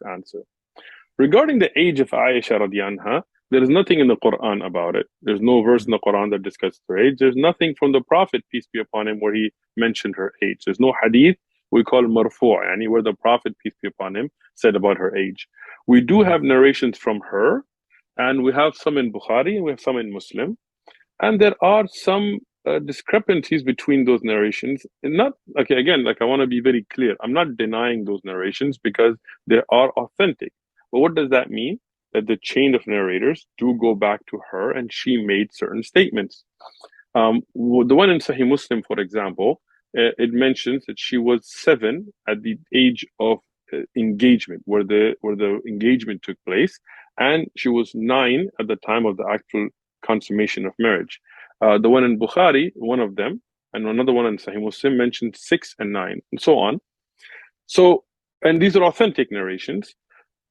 answer. Regarding the age of Ayesha radiallahu anha, there is nothing in the Quran about it. There's no verse in the Quran that discusses her age. There's nothing from the Prophet, peace be upon him, where he mentioned her age. There's no hadith we call marfu', yani where the Prophet, peace be upon him, said about her age. We do have narrations from her, and we have some in Bukhari, and we have some in Muslim. And there are some discrepancies between those narrations. And not, okay, again, like I want to be very clear. I'm not denying those narrations because they are authentic. But what does that mean? That the chain of narrators do go back to her and she made certain statements. The one in Sahih Muslim, for example, it mentions that she was 7 at the age of engagement, where the engagement took place, and she was 9 at the time of the actual consummation of marriage. The one in Bukhari, one of them, and another one in Sahih Muslim mentioned 6 and 9, and so on. So, and these are authentic narrations.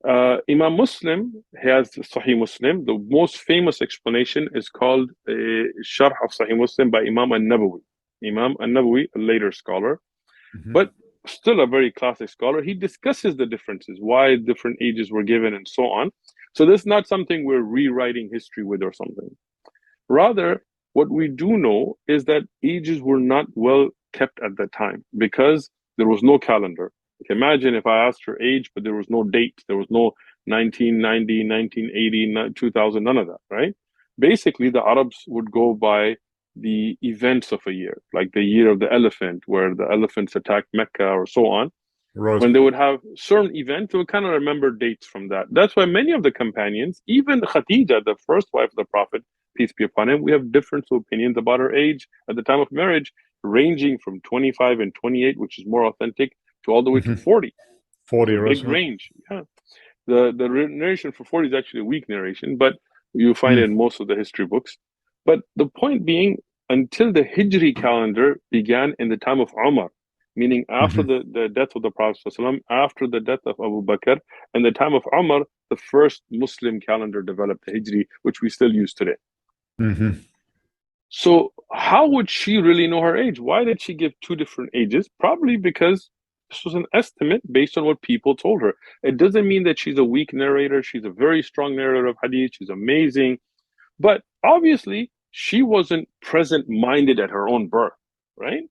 Imam Muslim has Sahih Muslim. The most famous explanation is called Sharh of Sahih Muslim by Imam An-Nawawi. Imam An-Nawawi, a later scholar, but still a very classic scholar. He discusses the differences, why different ages were given, and so on. So this is not something we're rewriting history with or something. Rather, what we do know is that ages were not well kept at that time because there was no calendar. Imagine if I asked her age, but there was no date. There was no 1990, 1980, 2000, none of that, right? Basically, the Arabs would go by the events of a year, like the year of the elephant, where the elephants attacked Mecca or so on. Right. When they would have certain events, they would kind of remember dates from that. That's why many of the companions, even Khadija, the first wife of the Prophet, peace be upon him, we have different opinions about her age at the time of marriage, ranging from 25 and 28, which is more authentic, to all the way to 40. 40, It's a right? big range. Yeah. The narration for 40 is actually a weak narration, but you find it in most of the history books. But the point being, until the Hijri calendar began in the time of Umar, meaning after the death of the Prophet ﷺ, after the death of Abu Bakr, and the time of Umar, the first Muslim calendar developed, the Hijri, which we still use today. So how would she really know her age? Why did she give 2 different ages? Probably because this was an estimate based on what people told her. It doesn't mean that she's a weak narrator. She's a very strong narrator of hadith. She's amazing. But obviously, she wasn't present-minded at her own birth, right?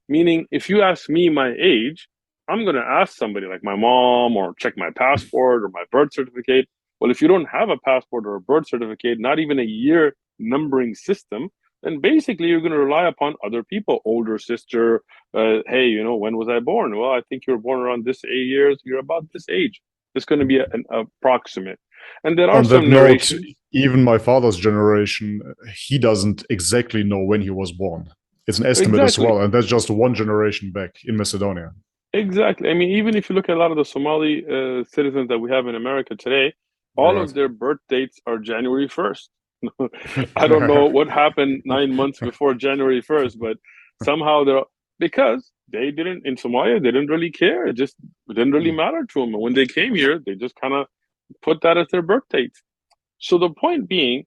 Meaning, if you ask me my age, I'm going to ask somebody like my mom or check my passport or my birth certificate. Well, if you don't have a passport or a birth certificate, not even a year numbering system, then basically you're going to rely upon other people, older sister. Hey, when was I born? Well, I think you were born around this 8 years. You're about this age. It's going to be an approximate. And there are On that some note, narrations. even my father's generation, he doesn't exactly know when he was born. It's an estimate as Exactly. well, and that's just one generation back in Macedonia. Exactly. I mean, even if you look at a lot of the Somali citizens that we have in America today, all Right. of their birth dates are January 1st. I don't know what happened 9 months before January 1st, but somehow because they didn't, in Somalia, they didn't really care. It just didn't really matter to them. And when they came here, they just kind of put that as their birth date. So the point being,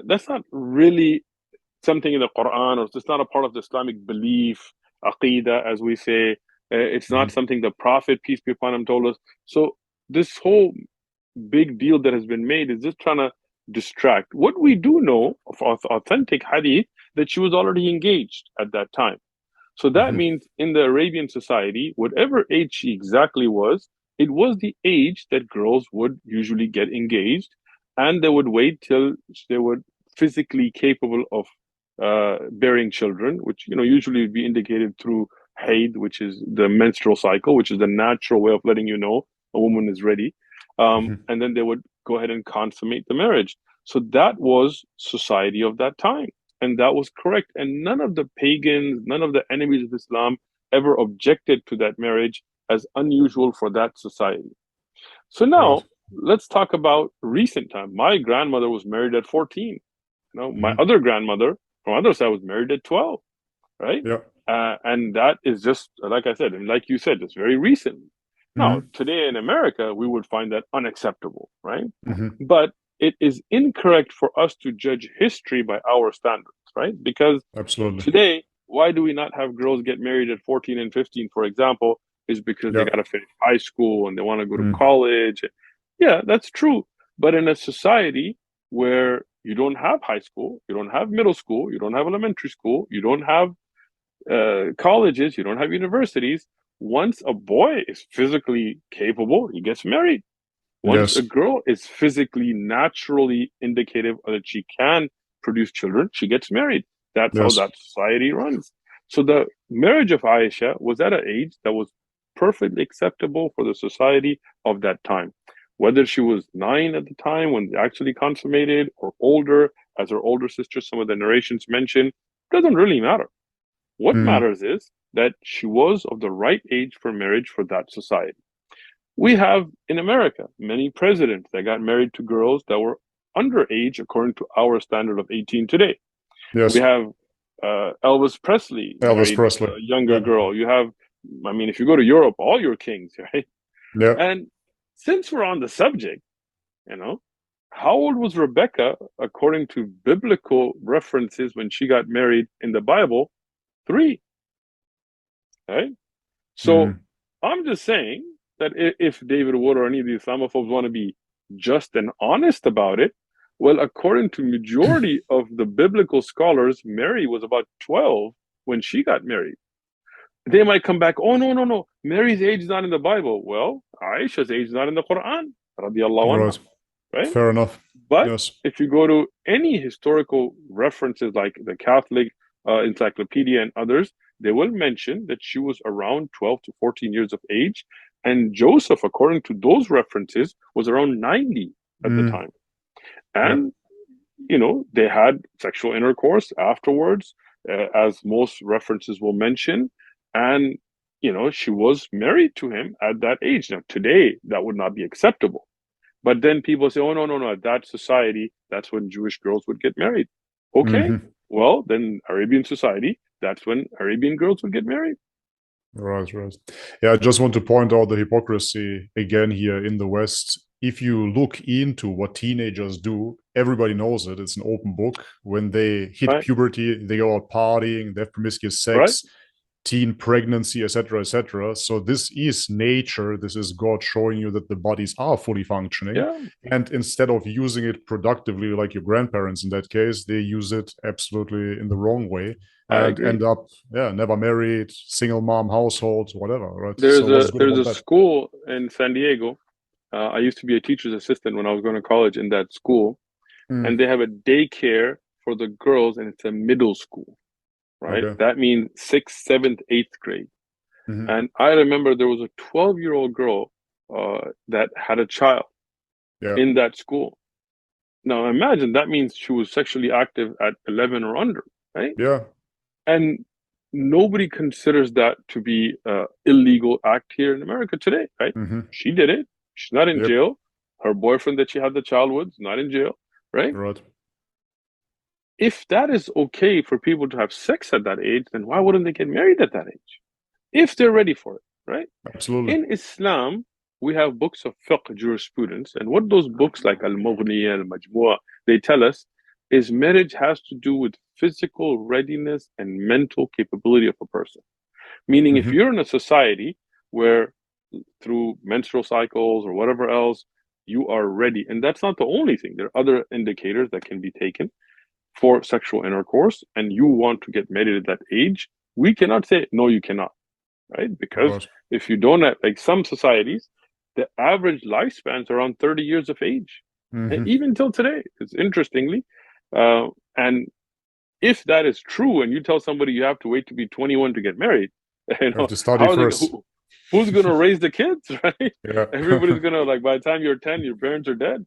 that's not really something in the Quran, or it's not a part of the Islamic belief, aqidah, as we say. It's not something the Prophet, peace be upon him, told us. So this whole big deal that has been made is just trying to distract. What we do know of authentic hadith, that she was already engaged at that time. So that means in the Arabian society, whatever age she exactly was, it was the age that girls would usually get engaged, and they would wait till they were physically capable of bearing children, which usually would be indicated through haid, which is the menstrual cycle, which is the natural way of letting you know a woman is ready. And then they would go ahead and consummate the marriage. So that was society of that time. And that was correct. And none of the pagans, none of the enemies of Islam ever objected to that marriage as unusual for that society. So Right. now let's talk about recent time. My grandmother was married at 14. My other grandmother from other side was married at 12, right? Yeah. And that is just, like I said, and like you said, it's very recent. Now, today in America, we would find that unacceptable, right? But it is incorrect for us to judge history by our standards, right? Because Absolutely. today, why do we not have girls get married at 14 and 15, for example, is because they Yeah. got to finish high school and they want to go to Mm. college. Yeah, that's true. But in a society where you don't have high school, you don't have middle school, you don't have elementary school, you don't have colleges, you don't have universities. Once a boy is physically capable, he gets married. Once a Yes. girl is physically, naturally indicative that she can produce children, she gets married. That's how Yes. that society runs. So the marriage of Ayesha was at an age that was perfectly acceptable for the society of that time. Whether she was 9 at the time when they actually consummated or older, as her older sister, some of the narrations mention, doesn't really matter. What Mm. matters is that she was of the right age for marriage for that society. We have in America many presidents that got married to girls that were underage according to our standard of 18 today. We Yes. have Elvis Presley Elvis married Presley. a younger Yeah. girl. You have, I mean, if you go to Europe, all your kings, right? Yeah. And since we're on the subject, you know, how old was Rebecca according to biblical references when she got married in the Bible? 3, right? So Mm. I'm just saying that if David Wood or any of the Islamophobes want to be just and honest about it, well, according to majority of the biblical scholars, Mary was about 12 when she got married. They might come back, oh no, no, no, Mary's age is not in the Bible. Well, Aisha's age is not in the Quran, radiallahu anha, Right. right? Fair enough. But Yes. if you go to any historical references like the Catholic Encyclopedia and others, they will mention that she was around 12 to 14 years of age. And Joseph, according to those references, was around 90 at the Mm. time. Yeah. And, they had sexual intercourse afterwards, as most references will mention. And, she was married to him at that age. Now, today, that would not be acceptable. But then people say, oh, no, no, no, that society, that's when Jewish girls would get married. Okay, Hmm. well, then Arabian society, that's when Arabian girls would get married. Right, right. Yeah, I just want to point out the hypocrisy again here in the West. If you look into what teenagers do, everybody knows it. It's an open book. When they hit Right, puberty, they go out partying, they have promiscuous right. sex, teen pregnancy, etc., etc. So this is nature. This is God showing you that the bodies are fully functioning. Yeah, And instead of using it productively, like your grandparents in that case, they use it absolutely in the wrong way I and agree. end up, yeah, never married, single mom household, whatever, right? There's So a what's good there's about a that? school in San Diego. I used to be a teacher's assistant when I was going to college in that school, Mm, and they have a daycare for the girls, and it's a middle school, right? okay. That means sixth, seventh, eighth grade. Hmm. And I remember there was a 12-year-old girl that had a child Yeah. in that school. Now imagine that means she was sexually active at 11 or under, right? Yeah. And nobody considers that to be an illegal act here in America today, right? Hmm. She did it. She's not in Yep. jail. Her boyfriend that she had the child with is not in jail, right? Right. If that is okay for people to have sex at that age, then why wouldn't they get married at that age? If they're ready for it, right? Absolutely. In Islam, we have books of fiqh jurisprudence, and what those books like Al-Mughni and Al-Majmu'ah, they tell us is marriage has to do with physical readiness and mental capability of a person. Meaning, if Hmm. you're in a society where through menstrual cycles or whatever else, you are ready, and that's not the only thing. There are other indicators that can be taken for sexual intercourse, and you want to get married at that age, we cannot say, no, you cannot, right? Because Right. if you don't have, like some societies, the average lifespan is around 30 years of age, and Hmm. even till today. It's interestingly, and if that is true, and you tell somebody you have to wait to be 21 to get married, You have to study how are they? first. Who's going to raise the kids, right? Yeah. Everybody's going to like by the time you're 10, your parents are dead.